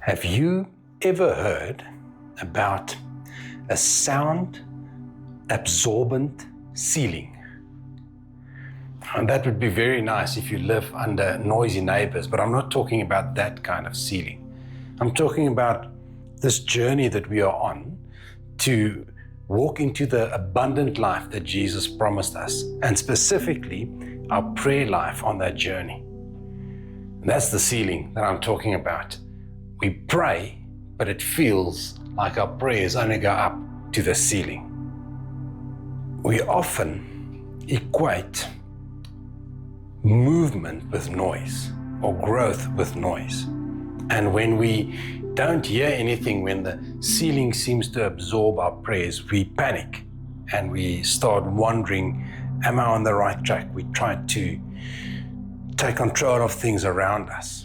Have you ever heard about a sound absorbent ceiling? And that would be very nice if you live under noisy neighbors, but I'm not talking about that kind of ceiling. I'm talking about this journey that we are on to walk into the abundant life that Jesus promised us, and specifically our prayer life on that journey. And that's the ceiling that I'm talking about. We pray, but it feels like our prayers only go up to the ceiling. We often equate movement with noise or growth with noise. And when we don't hear anything, when the ceiling seems to absorb our prayers, we panic and we start wondering, am I on the right track? We try to take control of things around us.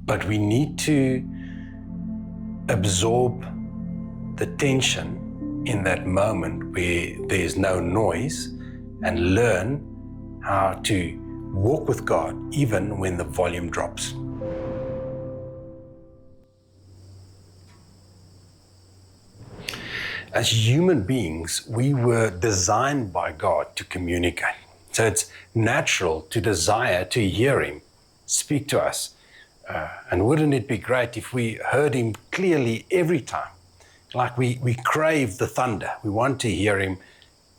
But we need to absorb the tension in that moment where there's no noise and learn how to walk with God even when the volume drops. As human beings, we were designed by God to communicate. So it's natural to desire to hear Him speak to us. And wouldn't it be great if we heard Him clearly every time? Like we crave the thunder. We want to hear Him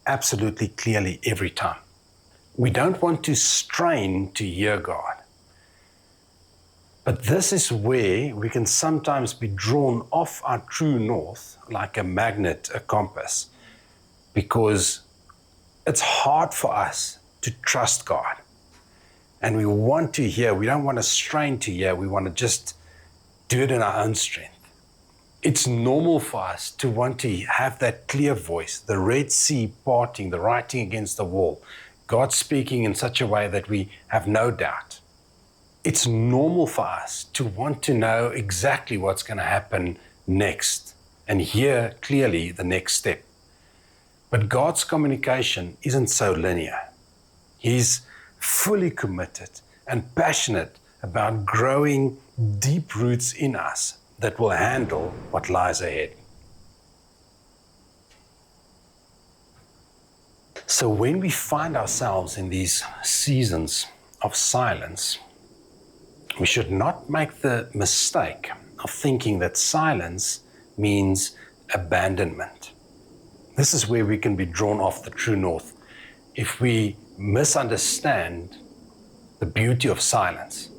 absolutely clearly every time. We don't want to strain to hear God. But this is where we can sometimes be drawn off our true north, like a magnet, a compass, because it's hard for us to trust God. And we want to hear, we don't want to strain to hear, we want to just do it in our own strength. It's normal for us to want to have that clear voice, the Red Sea parting, the writing against the wall, God speaking in such a way that we have no doubt. It's normal for us to want to know exactly what's going to happen next and hear clearly the next step. But God's communication isn't so linear. He's fully committed and passionate about growing deep roots in us that will handle what lies ahead. So when we find ourselves in these seasons of silence, we should not make the mistake of thinking that silence means abandonment. This is where we can be drawn off the true north if we misunderstand the beauty of silence.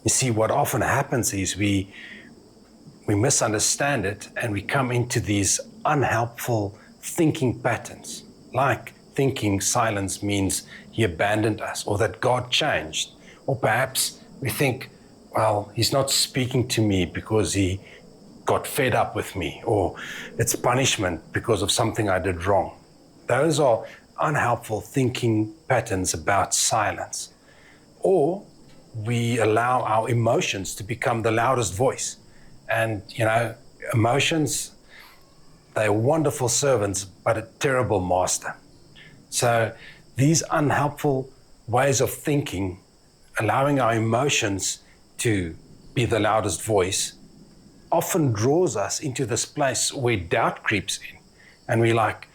You see, what often happens is we misunderstand it and we come into these unhelpful thinking patterns, like thinking silence means He abandoned us or that God changed, or perhaps we think, well, He's not speaking to me because He got fed up with me, or it's punishment because of something I did wrong. Those are unhelpful thinking patterns about silence. Or we allow our emotions to become the loudest voice. And, emotions, they're wonderful servants, but a terrible master. So these unhelpful ways of thinking, allowing our emotions to be the loudest voice, often draws us into this place where doubt creeps in. And we're like,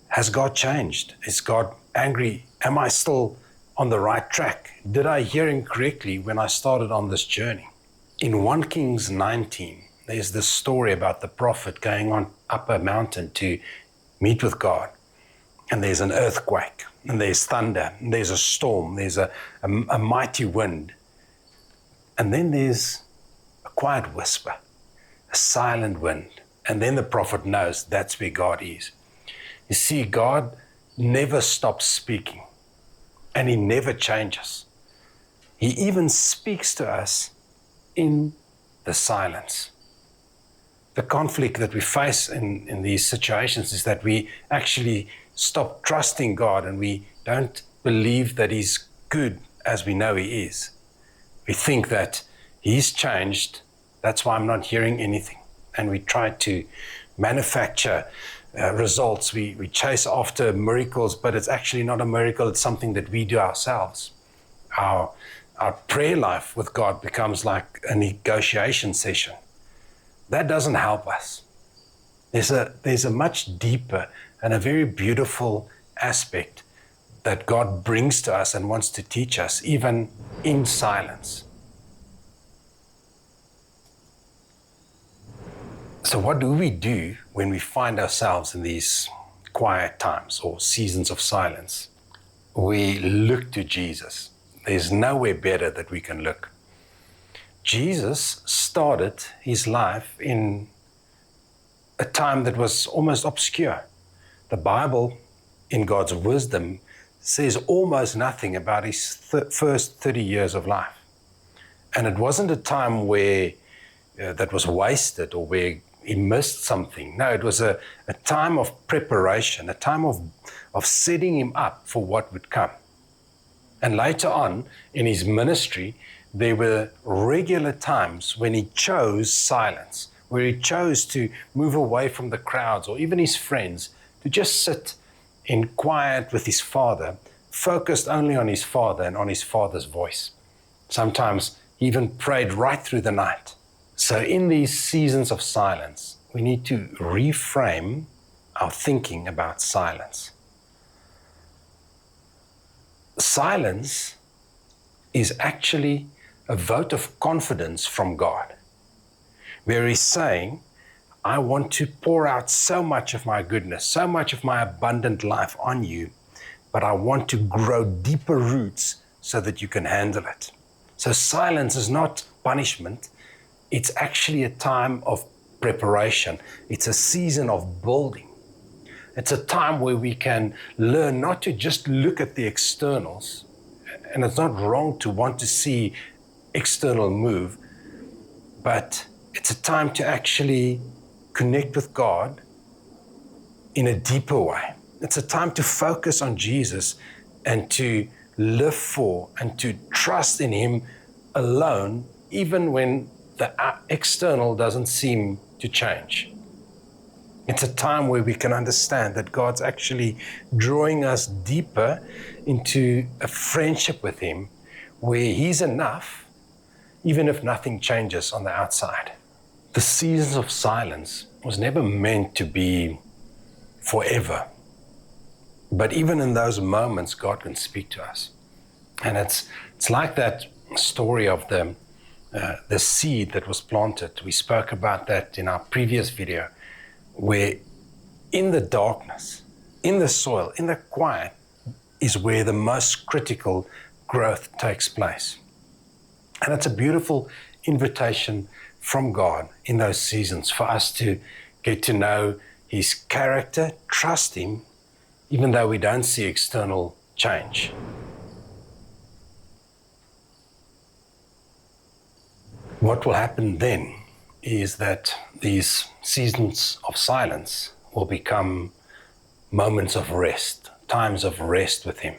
has God changed? Is God angry? Am I still on the right track? Did I hear Him correctly when I started on this journey? In 1 Kings 19, there's this story about the prophet going on up a mountain to meet with God. And there's an earthquake, and there's thunder, and there's a storm, there's a mighty wind. And then there's a quiet whisper, a silent wind. And then the prophet knows that's where God is. You see, God never stops speaking, and He never changes. He even speaks to us in the silence. The conflict that we face in these situations is that we actually stop trusting God and we don't believe that He's good as we know He is. We think that He's changed, that's why I'm not hearing anything. And we try to manufacture results. We chase after miracles, but it's actually not a miracle. It's something that we do ourselves. Our our prayer life with God becomes like a negotiation session. That doesn't help us. There's a much deeper and a very beautiful aspect that God brings to us and wants to teach us, even in silence. So what do we do when we find ourselves in these quiet times or seasons of silence? We look to Jesus. There's nowhere better that we can look. Jesus started his life in a time that was almost obscure. The Bible, in God's wisdom, says almost nothing about his first 30 years of life. And it wasn't a time where that was wasted or where he missed something. No, it was a time of preparation, a time of setting him up for what would come. And later on in his ministry, there were regular times when he chose silence, where he chose to move away from the crowds or even his friends, to just sit in quiet with his Father, focused only on his Father and on his Father's voice. Sometimes he even prayed right through the night. So in these seasons of silence, we need to reframe our thinking about silence. Silence is actually a vote of confidence from God, where he's saying, I want to pour out so much of my goodness, so much of my abundant life on you, but I want to grow deeper roots so that you can handle it. So silence is not punishment. It's actually a time of preparation. It's a season of building. It's a time where we can learn not to just look at the externals, and it's not wrong to want to see external move, but it's a time to actually connect with God in a deeper way. It's a time to focus on Jesus and to live for and to trust in him alone, even when the external doesn't seem to change. It's a time where we can understand that God's actually drawing us deeper into a friendship with him, where he's enough, even if nothing changes on the outside. The seasons of silence was never meant to be forever. But even in those moments, God can speak to us. And it's like that story of the seed that was planted. We spoke about that in our previous video, where in the darkness, in the soil, in the quiet, is where the most critical growth takes place. And it's a beautiful invitation from God in those seasons for us to get to know his character, trust him, even though we don't see external change. What will happen then is that these seasons of silence will become moments of rest, times of rest with him.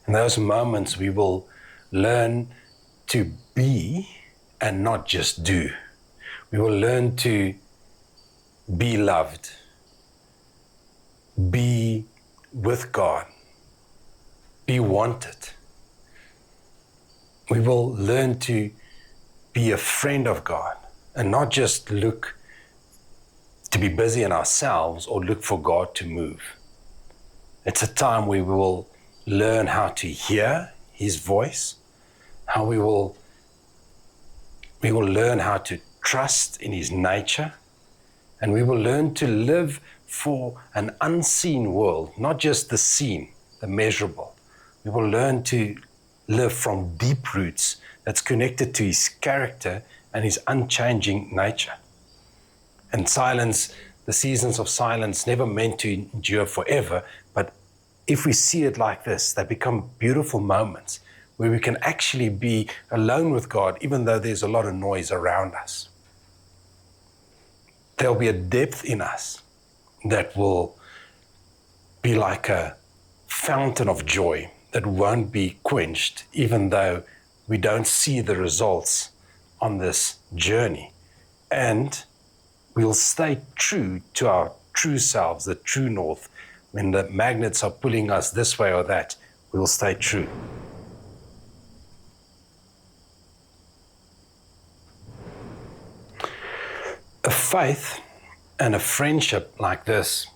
In those moments, we will learn to be and not just do. We will learn to be loved, be with God, be wanted. We will learn to be a friend of God and not just look to be busy in ourselves or look for God to move. It's a time where we will learn how to hear his voice, how we will learn how to trust in his nature, and we will learn to live for an unseen world, not just the seen, the measurable. We will learn to live from deep roots that's connected to his character and his unchanging nature. And silence, the seasons of silence, never meant to endure forever, but if we see it like this, they become beautiful moments where we can actually be alone with God, even though there's a lot of noise around us. There'll be a depth in us that will be like a fountain of joy that won't be quenched, even though we don't see the results on this journey. And we'll stay true to our true selves, the true north. When the magnets are pulling us this way or that, we'll stay true. A faith and a friendship like this,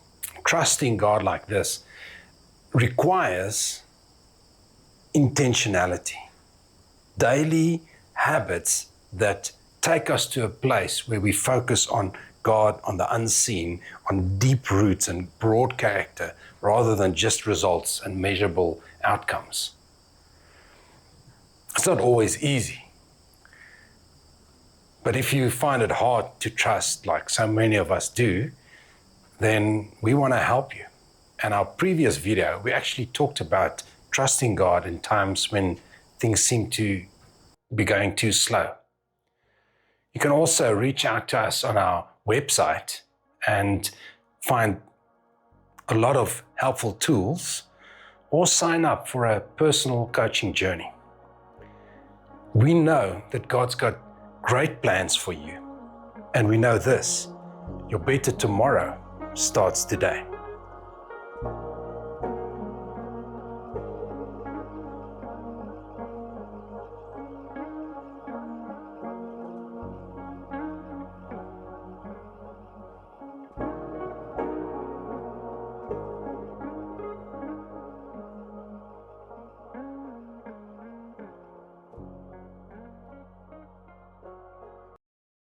trusting God like this, requires intentionality, daily habits that take us to a place where we focus on God, on the unseen, on deep roots and broad character, rather than just results and measurable outcomes. It's not always easy. But if you find it hard to trust, like so many of us do, then we want to help you. In our previous video, we actually talked about trusting God in times when things seem to be going too slow. You can also reach out to us on our website and find a lot of helpful tools, or sign up for a personal coaching journey. We know that God's got great plans for you, and we know this: your better tomorrow starts today.